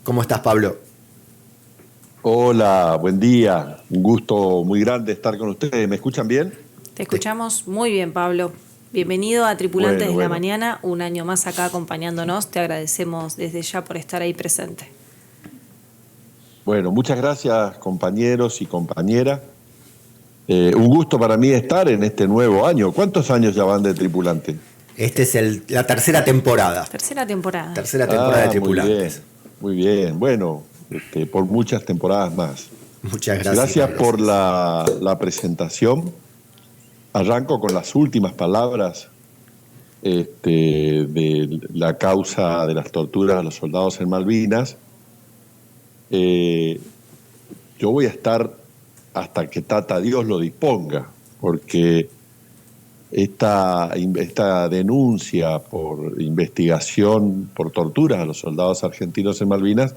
¿Cómo estás, Pablo? Hola, buen día. Un gusto muy grande estar con ustedes. ¿Me escuchan bien? Te escuchamos muy bien, Pablo. Bienvenido a Tripulantes Bueno, de la bueno. Mañana, un año más acá acompañándonos. Te agradecemos desde ya por estar ahí presente. Bueno, muchas gracias compañeros y compañeras. Un gusto para mí estar en este nuevo año. ¿Cuántos años ya van de tripulante? Esta es la tercera temporada. Tercera temporada. Tercera temporada de Ah, muy Tripulantes. bien, muy bien. Bueno, por muchas temporadas más. Muchas gracias, Gracias Pablo. por la presentación. Arranco con las últimas palabras de la causa de las torturas a los soldados en Malvinas. Eh, yo voy a estar hasta que Tata Dios lo disponga, porque esta denuncia por investigación por torturas a los soldados argentinos en Malvinas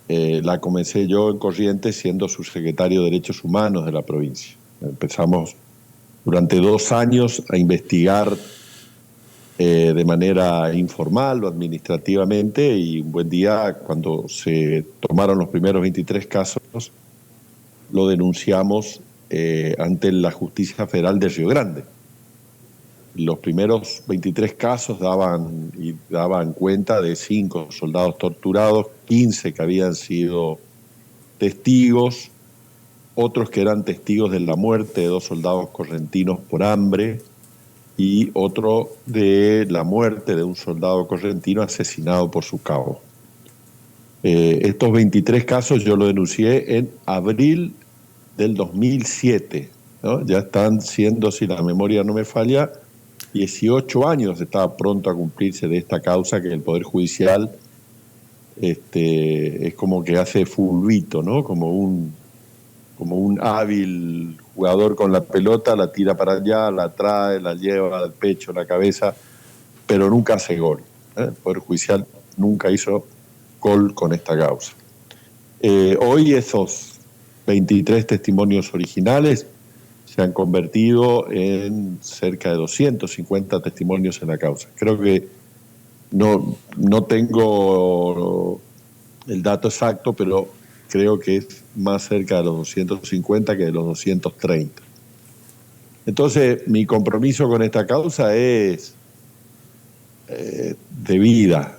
la comencé yo en Corrientes siendo subsecretario de Derechos Humanos de la provincia. Empezamos durante 2 años a investigar de manera informal o administrativamente, y un buen día, cuando se tomaron los primeros 23 casos, lo denunciamos ante la Justicia Federal de Río Grande. Los primeros 23 casos daban cuenta de 5 soldados torturados, 15 que habían sido testigos, otros que eran testigos de la muerte de 2 soldados correntinos por hambre, y otro de la muerte de un soldado correntino asesinado por su cabo. Estos 23 casos yo lo denuncié en abril del 2007, ¿no? Ya están siendo, si la memoria no me falla, 18 años estaba pronto a cumplirse de esta causa, que el Poder Judicial es como que hace fulbito, ¿no? Como un hábil jugador con la pelota, la tira para allá, la trae, la lleva al pecho, la cabeza, pero nunca hace gol. El Poder Judicial nunca hizo gol con esta causa. Hoy esos 23 testimonios originales se han convertido en cerca de 250 testimonios en la causa. Creo que no tengo el dato exacto, pero creo que es más cerca de los 250 que de los 230. Entonces, mi compromiso con esta causa es de vida,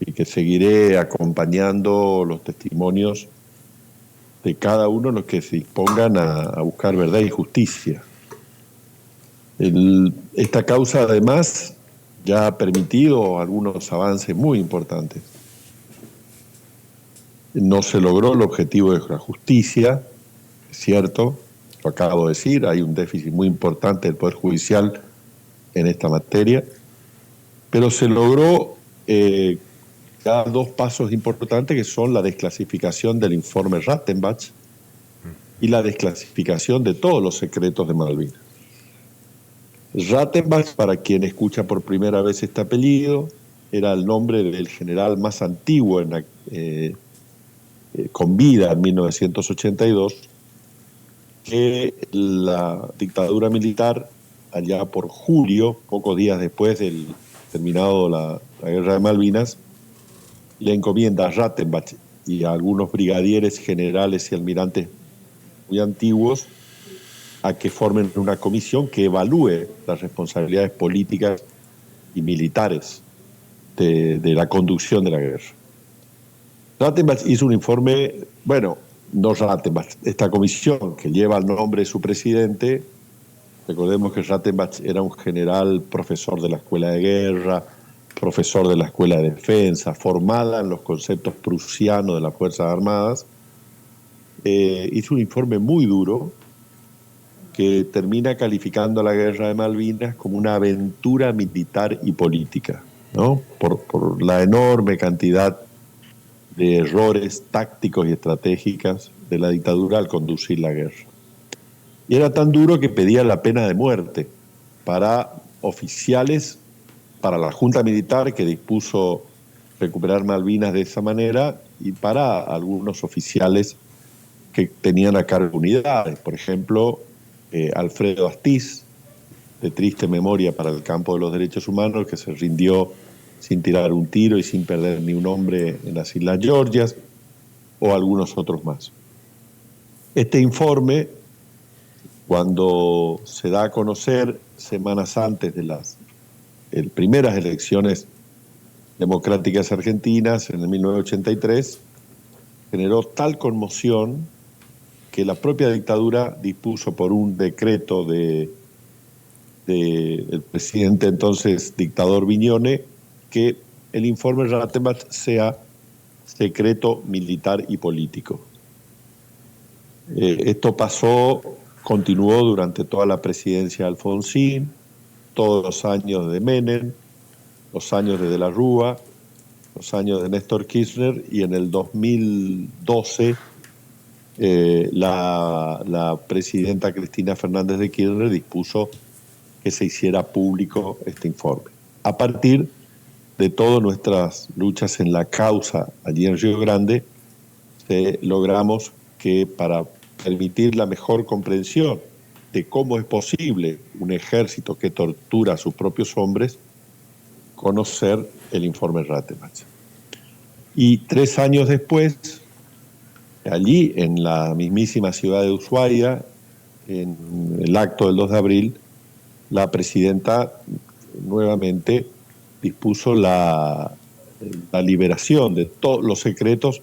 y que seguiré acompañando los testimonios de cada uno de los que se dispongan a buscar verdad y justicia. Esta causa, además, ya ha permitido algunos avances muy importantes. No se logró el objetivo de la justicia, es cierto, lo acabo de decir, hay un déficit muy importante del Poder Judicial en esta materia, pero se logró dar 2 pasos importantes, que son la desclasificación del informe Rattenbach y la desclasificación de todos los secretos de Malvinas. Rattenbach, para quien escucha por primera vez este apellido, era el nombre del general más antiguo con vida en 1982, que la dictadura militar, allá por julio, pocos días después del terminado la guerra de Malvinas, le encomienda a Rattenbach y a algunos brigadieres, generales y almirantes muy antiguos a que formen una comisión que evalúe las responsabilidades políticas y militares de la conducción de la guerra. Rattenbach hizo un informe, bueno, no Rattenbach, esta comisión que lleva el nombre de su presidente. Recordemos que Rattenbach era un general, profesor de la Escuela de Guerra, profesor de la Escuela de Defensa, formada en los conceptos prusianos de las Fuerzas Armadas. Hizo un informe muy duro que termina calificando a la guerra de Malvinas como una aventura militar y política, ¿no? Por la enorme cantidad de errores tácticos y estratégicos de la dictadura al conducir la guerra. Y era tan duro que pedía la pena de muerte para oficiales, para la Junta Militar, que dispuso recuperar Malvinas de esa manera, y para algunos oficiales que tenían a cargo unidades. Por ejemplo, Alfredo Astiz, de triste memoria para el campo de los derechos humanos, que se rindió sin tirar un tiro y sin perder ni un hombre en las Islas Georgias, o algunos otros más. Este informe, cuando se da a conocer semanas antes de las primeras elecciones democráticas argentinas en el 1983, generó tal conmoción que la propia dictadura dispuso por un decreto del presidente entonces dictador Viñone que el informe Rattenbach sea secreto militar y político. Esto continuó durante toda la presidencia de Alfonsín, todos los años de Menem, los años de la Rúa, los años de Néstor Kirchner, y en el 2012 la presidenta Cristina Fernández de Kirchner dispuso que se hiciera público este informe. A partir de todas nuestras luchas en la causa allí en Río Grande, logramos que para permitir la mejor comprensión de cómo es posible un ejército que tortura a sus propios hombres, conocer el informe Rattenbach. Y 3 años después, allí en la mismísima ciudad de Ushuaia, en el acto del 2 de abril, la presidenta nuevamente dispuso la liberación de todos los secretos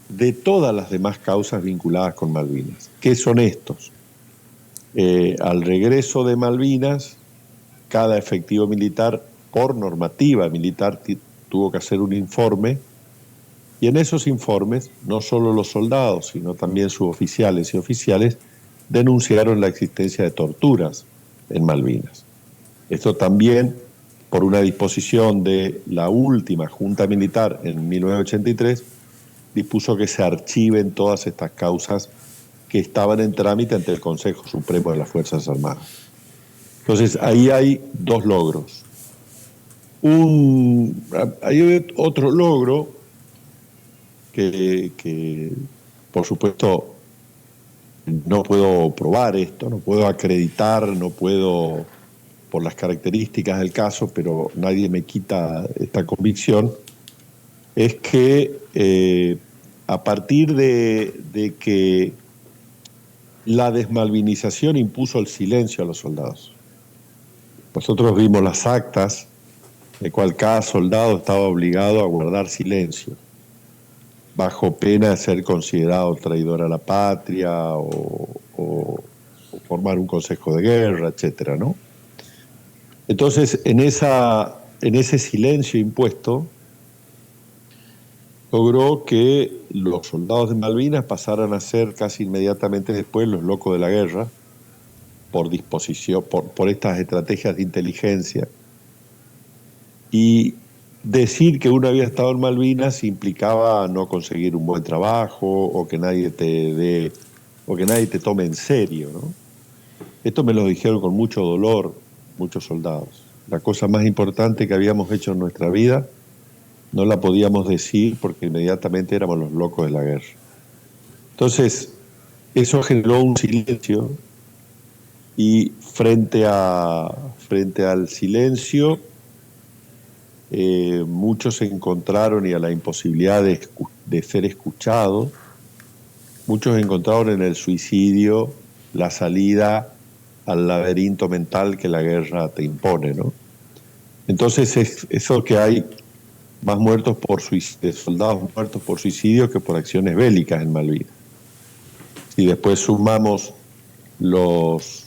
de todas las demás causas vinculadas con Malvinas. ¿Qué son estos? Al regreso de Malvinas, cada efectivo militar, por normativa militar, tuvo que hacer un informe, y en esos informes, no solo los soldados, sino también suboficiales y oficiales, denunciaron la existencia de torturas en Malvinas. Esto también, por una disposición de la última Junta Militar en 1983, dispuso que se archiven todas estas causas que estaban en trámite ante el Consejo Supremo de las Fuerzas Armadas. Entonces, ahí hay 2 logros. Hay otro logro que, por supuesto, no puedo probar esto, no puedo acreditar, no puedo, por las características del caso, pero nadie me quita esta convicción, es que a partir de que la desmalvinización impuso el silencio a los soldados. Nosotros vimos las actas de cual cada soldado estaba obligado a guardar silencio, bajo pena de ser considerado traidor a la patria o formar un consejo de guerra, etcétera, ¿no? Entonces, en ese silencio impuesto, logró que los soldados de Malvinas pasaran a ser casi inmediatamente después los locos de la guerra, por disposición, por estas estrategias de inteligencia. Y decir que uno había estado en Malvinas implicaba no conseguir un buen trabajo o que nadie te tome en serio, ¿no? Esto me lo dijeron con mucho dolor muchos soldados. La cosa más importante que habíamos hecho en nuestra vida no la podíamos decir porque inmediatamente éramos los locos de la guerra. Entonces, eso generó un silencio, y frente al silencio, muchos se encontraron, y a la imposibilidad de ser escuchados, muchos encontraron en el suicidio la salida al laberinto mental que la guerra te impone, ¿no? Entonces, es eso que hay más muertos de soldados muertos por suicidio que por acciones bélicas en Malvinas. Si después sumamos los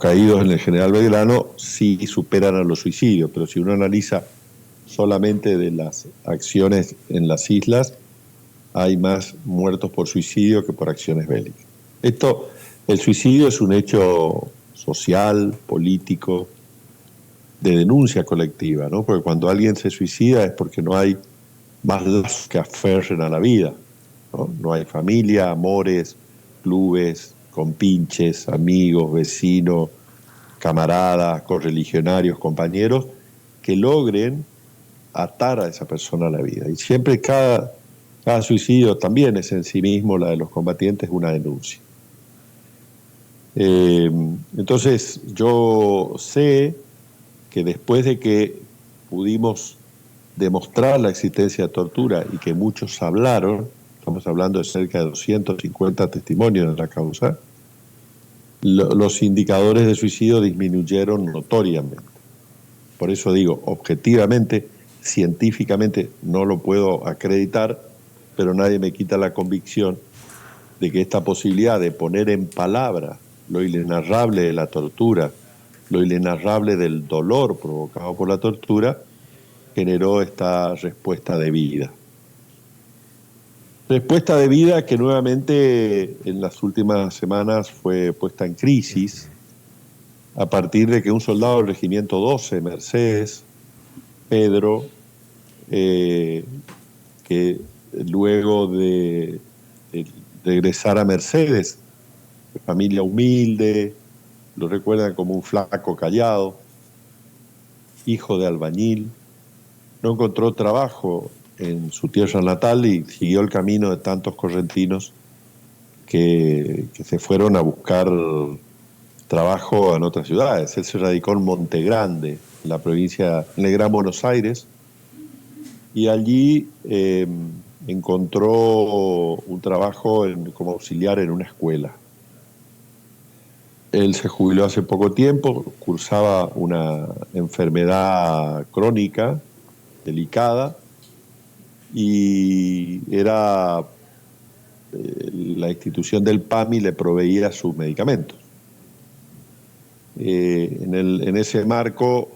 caídos en el general Belgrano, sí superan a los suicidios, pero si uno analiza solamente de las acciones en las islas, hay más muertos por suicidio que por acciones bélicas. El suicidio es un hecho social, político, de denuncia colectiva, ¿no? Porque cuando alguien se suicida es porque no hay más lazos que aferren a la vida, ¿no? No hay familia, amores, clubes, compinches, amigos, vecinos, camaradas, correligionarios, compañeros, que logren atar a esa persona a la vida. Y siempre cada suicidio también es en sí mismo, la de los combatientes, una denuncia. Entonces yo sé que después de que pudimos demostrar la existencia de tortura y que muchos hablaron, estamos hablando de cerca de 250 testimonios en la causa, los indicadores de suicidio disminuyeron notoriamente. Por eso digo, objetivamente, científicamente no lo puedo acreditar, pero nadie me quita la convicción de que esta posibilidad de poner en palabra lo inenarrable de la tortura, lo inenarrable del dolor provocado por la tortura, generó esta respuesta de vida. Respuesta de vida que nuevamente en las últimas semanas fue puesta en crisis a partir de que un soldado del Regimiento 12, Mercedes, Pedro, que luego de regresar a Mercedes, de familia humilde, lo recuerdan como un flaco callado, hijo de albañil, no encontró trabajo en su tierra natal y siguió el camino de tantos correntinos que se fueron a buscar trabajo en otras ciudades. Él se radicó en Monte Grande, en la provincia, en el Gran Buenos Aires, y allí encontró un trabajo como auxiliar en una escuela. Él se jubiló hace poco tiempo, cursaba una enfermedad crónica, delicada, y la institución del PAMI le proveía sus medicamentos. En ese marco,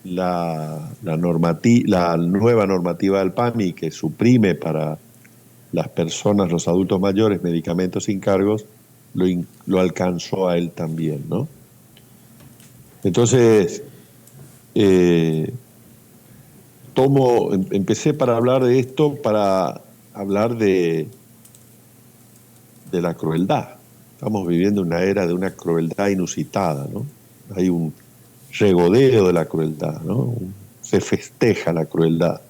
la nueva normativa del PAMI, que suprime para las personas, los adultos mayores, medicamentos sin cargos, lo alcanzó a él también, ¿no? Entonces, empecé para hablar de esto, para hablar de la crueldad. Estamos viviendo una era de una crueldad inusitada, ¿no? Hay un regodeo de la crueldad, ¿no? Se festeja la crueldad.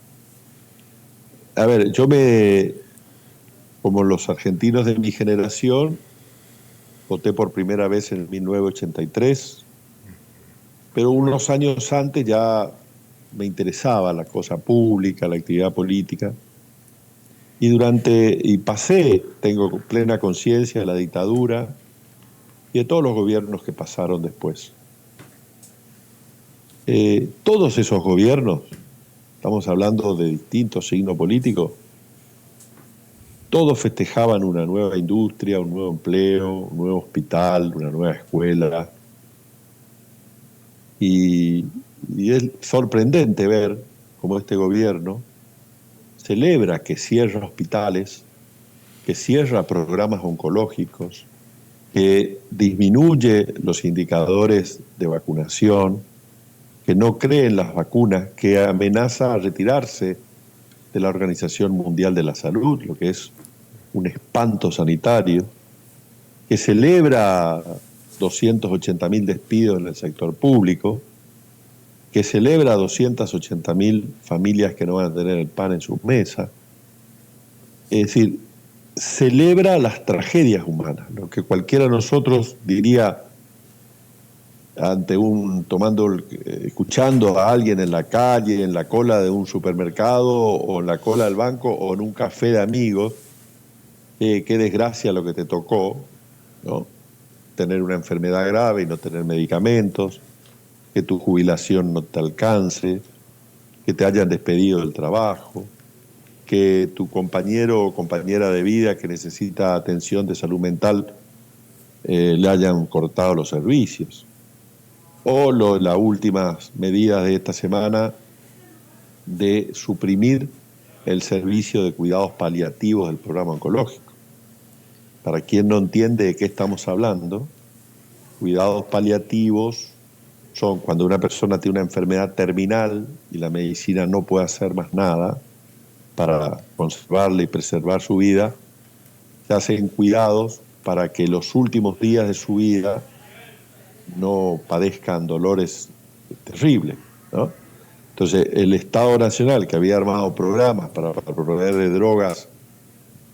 A ver, como los argentinos de mi generación, voté por primera vez en 1983, pero unos años antes ya me interesaba la cosa pública, la actividad política, y tengo plena conciencia de la dictadura y de todos los gobiernos que pasaron después. Todos esos gobiernos, estamos hablando de distintos signos políticos, todos festejaban una nueva industria, un nuevo empleo, un nuevo hospital, una nueva escuela. Y es sorprendente ver cómo este gobierno celebra que cierra hospitales, que cierra programas oncológicos, que disminuye los indicadores de vacunación, que no cree en las vacunas, que amenaza a retirarse de la Organización Mundial de la Salud, lo que es un espanto sanitario, que celebra 280.000 despidos en el sector público, que celebra 280.000 familias que no van a tener el pan en sus mesas. Es decir, celebra las tragedias humanas, lo que cualquiera de nosotros diría escuchando a alguien en la calle, en la cola de un supermercado o en la cola del banco o en un café de amigos, qué desgracia lo que te tocó, ¿no? Tener una enfermedad grave y no tener medicamentos, que tu jubilación no te alcance, que te hayan despedido del trabajo, que tu compañero o compañera de vida que necesita atención de salud mental le hayan cortado los servicios. O las últimas medidas de esta semana de suprimir el servicio de cuidados paliativos del programa oncológico. Para quien no entiende de qué estamos hablando, cuidados paliativos son cuando una persona tiene una enfermedad terminal y la medicina no puede hacer más nada para conservarle y preservar su vida, se hacen cuidados para que los últimos días de su vida no padezcan dolores terribles, ¿no? Entonces, el Estado Nacional, que había armado programas para proveer de drogas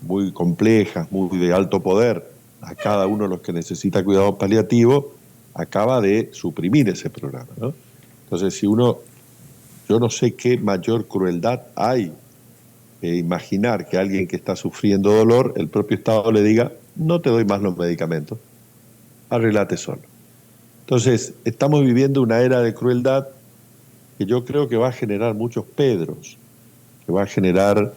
muy complejas, muy de alto poder, a cada uno de los que necesita cuidado paliativo, acaba de suprimir ese programa, ¿no? Entonces, si uno Yo no sé qué mayor crueldad hay que imaginar que alguien que está sufriendo dolor, el propio Estado le diga, no te doy más los medicamentos, arreglate solo. Entonces, estamos viviendo una era de crueldad que yo creo que va a generar muchos Pedros, que va a generar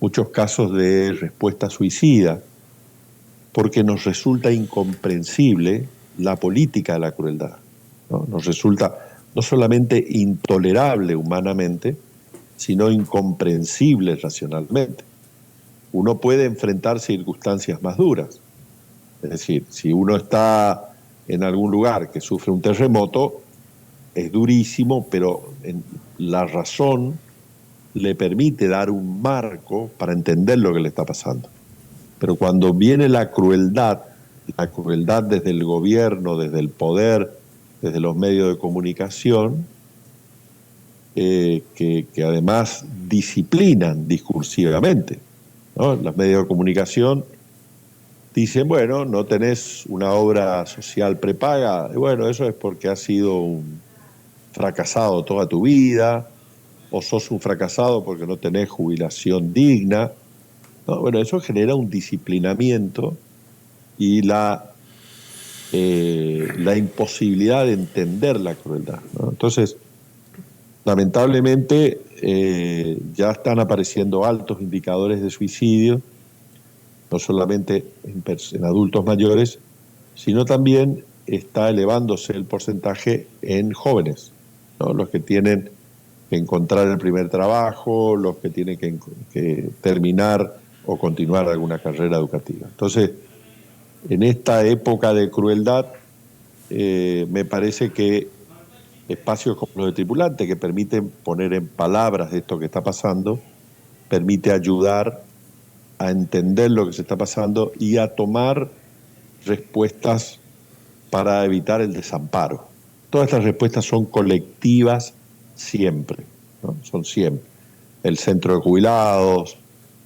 muchos casos de respuesta suicida, porque nos resulta incomprensible la política de la crueldad, ¿no? Nos resulta no solamente intolerable humanamente, sino incomprensible racionalmente. Uno puede enfrentar circunstancias más duras. Es decir, si uno está en algún lugar que sufre un terremoto, es durísimo, pero la razón le permite dar un marco para entender lo que le está pasando. Pero cuando viene la crueldad desde el gobierno, desde el poder, desde los medios de comunicación, que además disciplinan discursivamente, ¿no? Los medios de comunicación dicen, bueno, no tenés una obra social prepaga, y bueno, eso es porque has sido un fracasado toda tu vida, o sos un fracasado porque no tenés jubilación digna. No, bueno, eso genera un disciplinamiento y la imposibilidad de entender la crueldad, ¿no? Entonces, lamentablemente, ya están apareciendo altos indicadores de suicidio, no solamente en adultos mayores, sino también está elevándose el porcentaje en jóvenes, ¿no? Los que tienen que encontrar el primer trabajo, los que tienen que terminar o continuar alguna carrera educativa. Entonces, en esta época de crueldad, me parece que espacios como los de Tripulante, que permiten poner en palabras esto que está pasando, permite ayudar a entender lo que se está pasando y a tomar respuestas para evitar el desamparo. Todas estas respuestas son colectivas siempre, ¿no? Son siempre. El centro de jubilados,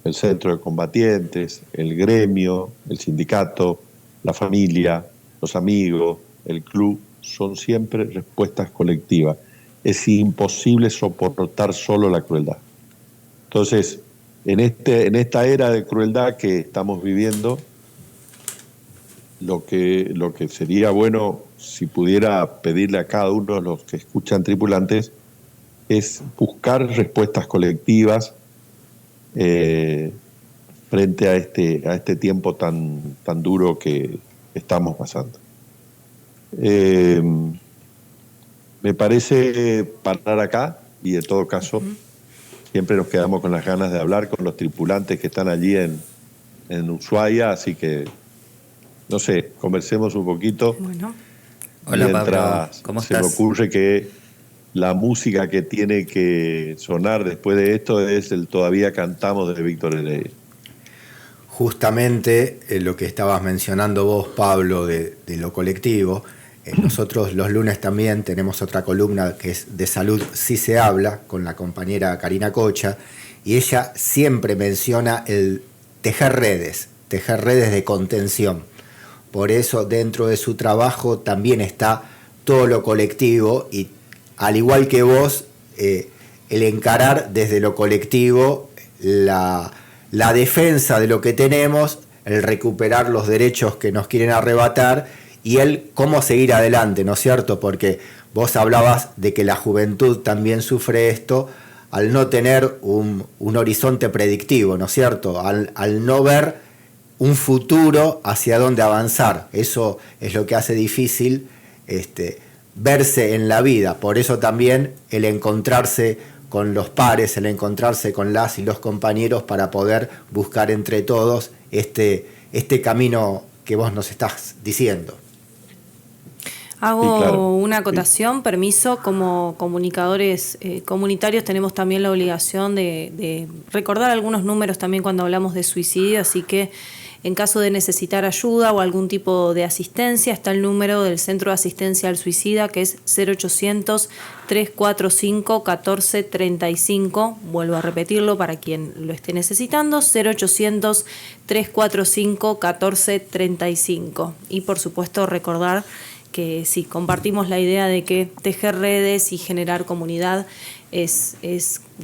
el centro de combatientes, el gremio, el sindicato, la familia, los amigos, el club, son siempre respuestas colectivas. Es imposible soportar solo la crueldad. Entonces, en esta era de crueldad que estamos viviendo, lo que sería bueno, si pudiera pedirle a cada uno de los que escuchan Tripulantes, es buscar respuestas colectivas frente a este tiempo tan duro que estamos pasando. Me parece parar acá y en todo caso siempre nos quedamos con las ganas de hablar con los tripulantes que están allí en Ushuaia, así que no sé, conversemos un poquito. Bueno. Hola, mientras Pablo, ¿cómo se estás? me ocurre que la música que tiene que sonar después de esto es el Todavía Cantamos de Víctor Heredia. Justamente lo que estabas mencionando vos, Pablo, de lo colectivo. Nosotros los lunes también tenemos otra columna que es de salud sí se habla, con la compañera Karina Cocha, y ella siempre menciona el tejer redes de contención. Por eso dentro de su trabajo también está todo lo colectivo y al igual que vos, el encarar desde lo colectivo la defensa de lo que tenemos, el recuperar los derechos que nos quieren arrebatar y el cómo seguir adelante, ¿no es cierto? Porque vos hablabas de que la juventud también sufre esto al no tener un horizonte predictivo, ¿no es cierto? Al no ver un futuro hacia dónde avanzar. Eso es lo que hace difícil verse en la vida. Por eso también el encontrarse con los pares, el encontrarse con las y los compañeros para poder buscar entre todos este camino que vos nos estás diciendo. Hago Sí, claro. una acotación, permiso, como comunicadores comunitarios tenemos también la obligación de recordar algunos números también cuando hablamos de suicidio, así que en caso de necesitar ayuda o algún tipo de asistencia, está el número del Centro de Asistencia al Suicida, que es 0800-345-1435. Vuelvo a repetirlo para quien lo esté necesitando, 0800-345-1435. Y por supuesto recordar que sí, compartimos la idea de que tejer redes y generar comunidad es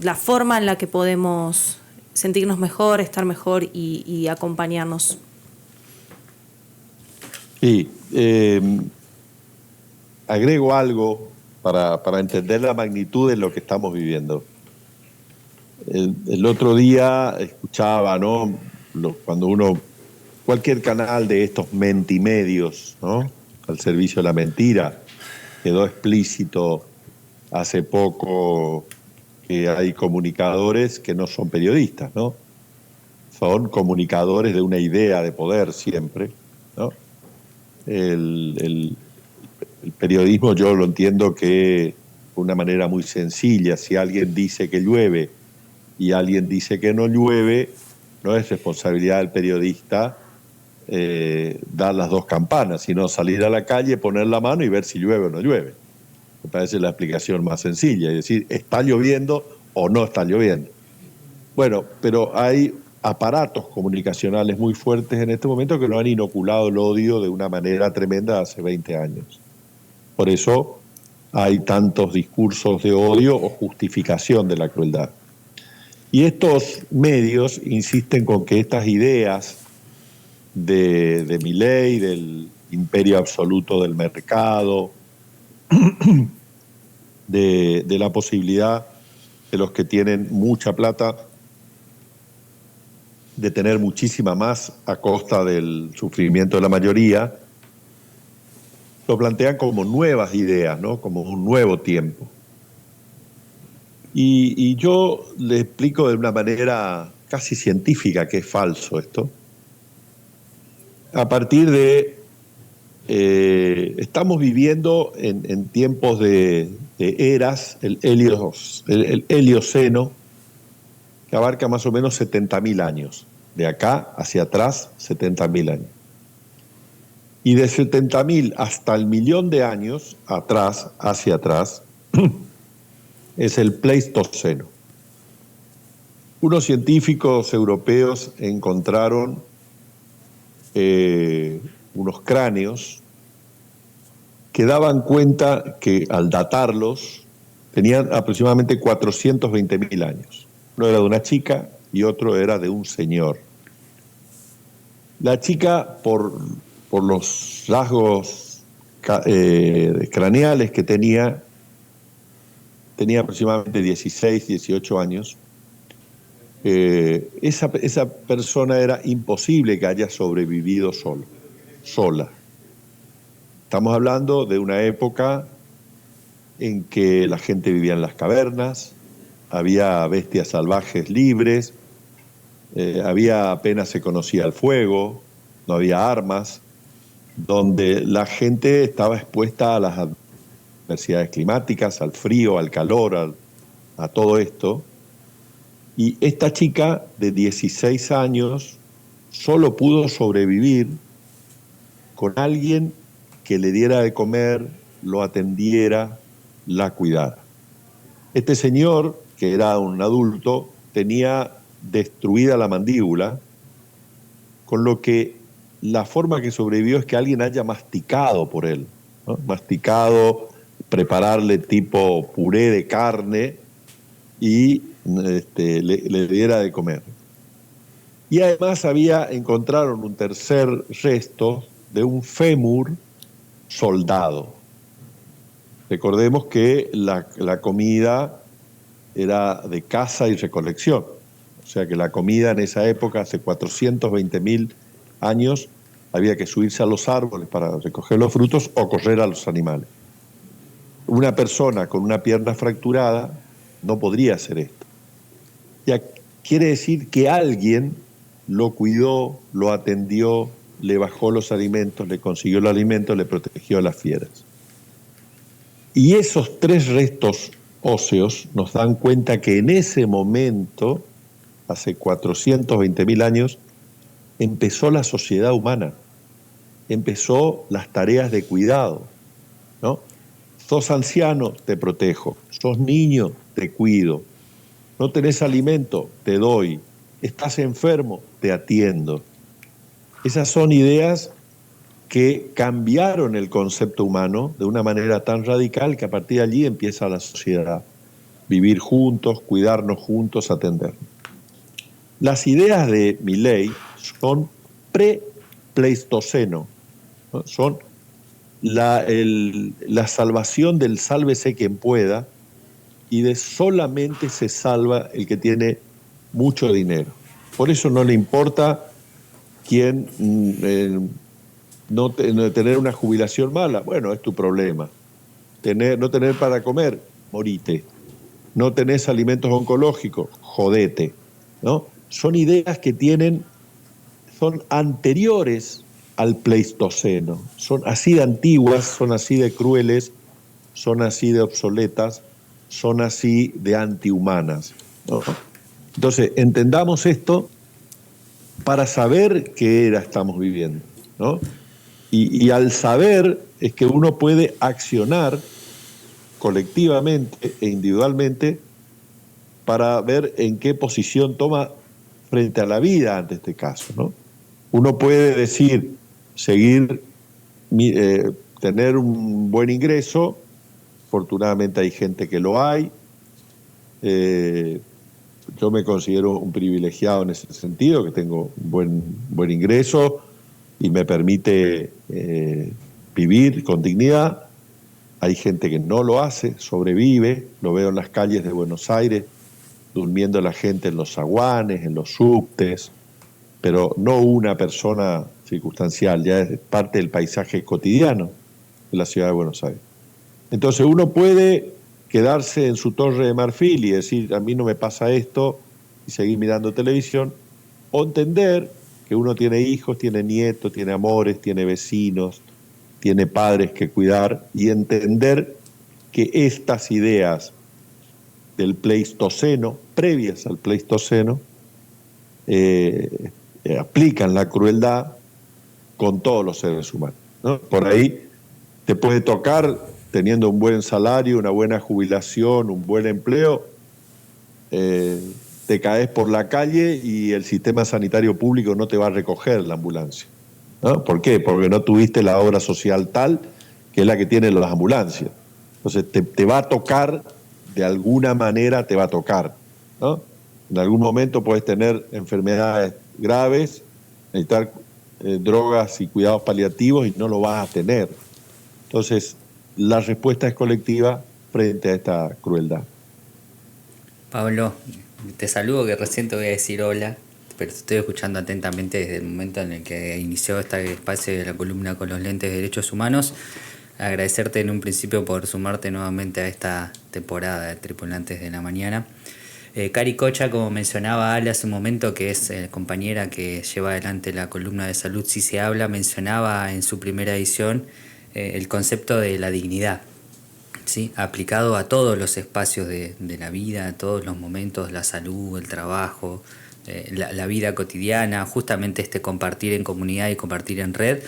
la forma en la que podemos sentirnos mejor, estar mejor y acompañarnos. Sí, agrego algo para entender la magnitud de lo que estamos viviendo. El otro día escuchaba, ¿no? Cuando cualquier canal de estos mentimedios, ¿no? Al servicio de la mentira, quedó explícito hace poco que hay comunicadores que no son periodistas, ¿no? Son comunicadores de una idea de poder siempre, ¿no? El periodismo yo lo entiendo que de una manera muy sencilla. Si alguien dice que llueve y alguien dice que no llueve, no es responsabilidad del periodista dar las dos campanas, sino salir a la calle, poner la mano y ver si llueve o no llueve. Me parece la explicación más sencilla, es decir, ¿está lloviendo o no está lloviendo? Bueno, pero hay aparatos comunicacionales muy fuertes en este momento que nos han inoculado el odio de una manera tremenda hace 20 años. Por eso hay tantos discursos de odio o justificación de la crueldad. Y estos medios insisten con que estas ideas de Milei, del imperio absoluto del mercado, de la posibilidad de los que tienen mucha plata de tener muchísima más a costa del sufrimiento de la mayoría, lo plantean como nuevas ideas, ¿no? Como un nuevo tiempo. Y yo le explico de una manera casi científica que es falso esto. A partir de... estamos viviendo en tiempos de eras, el Helioceno, que abarca más o menos 70.000 años. De acá hacia atrás, 70.000 años. Y de 70.000 hasta el millón de años, atrás, hacia atrás, es el Pleistoceno. Unos científicos europeos encontraron unos cráneos que daban cuenta que al datarlos tenían aproximadamente 420.000 años. Uno era de una chica y otro era de un señor. La chica, por los rasgos craneales que tenía aproximadamente 16, 18 años. Esa persona era imposible que haya sobrevivido sola. Estamos hablando de una época en que la gente vivía en las cavernas, había bestias salvajes libres, apenas se conocía el fuego, no había armas, donde la gente estaba expuesta a las adversidades climáticas, al frío, al calor, a todo esto. Y esta chica de 16 años solo pudo sobrevivir con alguien que le diera de comer, lo atendiera, la cuidara. Este señor, que era un adulto, tenía destruida la mandíbula, con lo que la forma que sobrevivió es que alguien haya masticado por él, ¿no? Masticado, prepararle tipo puré de carne y le diera de comer. Y además encontraron un tercer resto de un fémur soldado. Recordemos que la comida era de caza y recolección. O sea que la comida en esa época, hace 420.000 años, había que subirse a los árboles para recoger los frutos o correr a los animales. Una persona con una pierna fracturada no podría hacer esto. Ya quiere decir que alguien lo cuidó, lo atendió, le bajó los alimentos, le consiguió los alimentos, le protegió a las fieras. Y esos tres restos óseos nos dan cuenta que en ese momento, hace 420.000 años, empezó la sociedad humana, empezó las tareas de cuidado, ¿no? Sos anciano, te protejo. Sos niño, te cuido. No tenés alimento, te doy. Estás enfermo, te atiendo. Esas son ideas que cambiaron el concepto humano de una manera tan radical que a partir de allí empieza la sociedad. Vivir juntos, cuidarnos juntos, atendernos. Las ideas de Milei son pre-pleistoceno, ¿no? Son la salvación del sálvese quien pueda y de solamente se salva el que tiene mucho dinero. Por eso no le importa quién no tener una jubilación mala. Bueno, es tu problema. No tener para comer, morite. No tenés alimentos oncológicos, jodete, ¿no? Son ideas que son anteriores al Pleistoceno, son así de antiguas, son así de crueles, son así de obsoletas, son así de antihumanas, ¿no? Entonces, entendamos esto para saber qué era estamos viviendo, ¿no? Y al saber es que uno puede accionar colectivamente e individualmente para ver en qué posición toma frente a la vida ante este caso, ¿no? Uno puede decir, tener un buen ingreso, afortunadamente hay gente que lo hay, yo me considero un privilegiado en ese sentido, que tengo un buen ingreso y me permite vivir con dignidad. Hay gente que no lo hace, sobrevive, lo veo en las calles de Buenos Aires, durmiendo la gente en los zaguanes, en los subtes, pero no una persona circunstancial, ya es parte del paisaje cotidiano de la ciudad de Buenos Aires. Entonces uno puede quedarse en su torre de marfil y decir, a mí no me pasa esto, y seguir mirando televisión, o entender que uno tiene hijos, tiene nietos, tiene amores, tiene vecinos, tiene padres que cuidar, y entender que estas ideas del Pleistoceno, previas al Pleistoceno, aplican la crueldad con todos los seres humanos, ¿no? Por ahí te puede tocar, teniendo un buen salario, una buena jubilación, un buen empleo, te caes por la calle y el sistema sanitario público no te va a recoger la ambulancia, ¿no? ¿Por qué? Porque no tuviste la obra social tal que es la que tienen las ambulancias. Entonces te va a tocar, de alguna manera te va a tocar, ¿no? En algún momento puedes tener enfermedades graves, necesitar drogas y cuidados paliativos y no lo vas a tener. Entonces, la respuesta es colectiva frente a esta crueldad. Pablo, te saludo, que recién te voy a decir hola, pero te estoy escuchando atentamente desde el momento en el que inició este espacio de la columna con los lentes de derechos humanos. Agradecerte en un principio por sumarte nuevamente a esta temporada de Tripulantes de la Mañana. Cari Cocha, como mencionaba Ale hace un momento, que es compañera que lleva adelante la columna de Salud Si Se Habla, mencionaba en su primera edición el concepto de la dignidad, ¿sí? Aplicado a todos los espacios de la vida, a todos los momentos, la salud, el trabajo, la vida cotidiana, justamente este compartir en comunidad y compartir en red.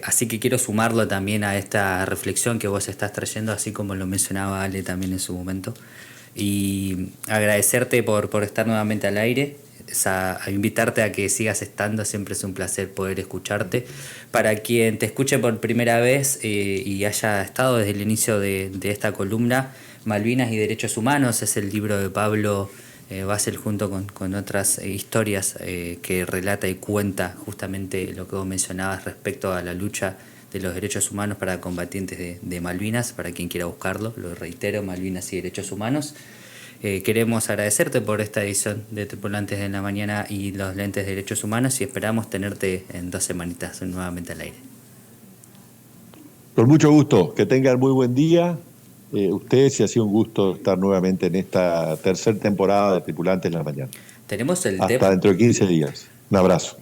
Así que quiero sumarlo también a esta reflexión que vos estás trayendo, así como lo mencionaba Ale también en su momento. Y agradecerte por estar nuevamente al aire, a invitarte a que sigas estando, siempre es un placer poder escucharte. Para quien te escuche por primera vez y haya estado desde el inicio de esta columna, Malvinas y Derechos Humanos es el libro de Pablo Basel junto con otras historias que relata y cuenta justamente lo que vos mencionabas respecto a la lucha de los derechos humanos para combatientes de Malvinas, para quien quiera buscarlo, lo reitero, Malvinas y Derechos Humanos. Queremos agradecerte por esta edición de Tripulantes de la Mañana y los lentes de derechos humanos y esperamos tenerte en 2 semanitas nuevamente al aire. Con mucho gusto, que tengan muy buen día. Ustedes, y ha sido un gusto estar nuevamente en esta tercera temporada de Tripulantes de la Mañana. Tenemos el Hasta dentro de 15 días. Un abrazo.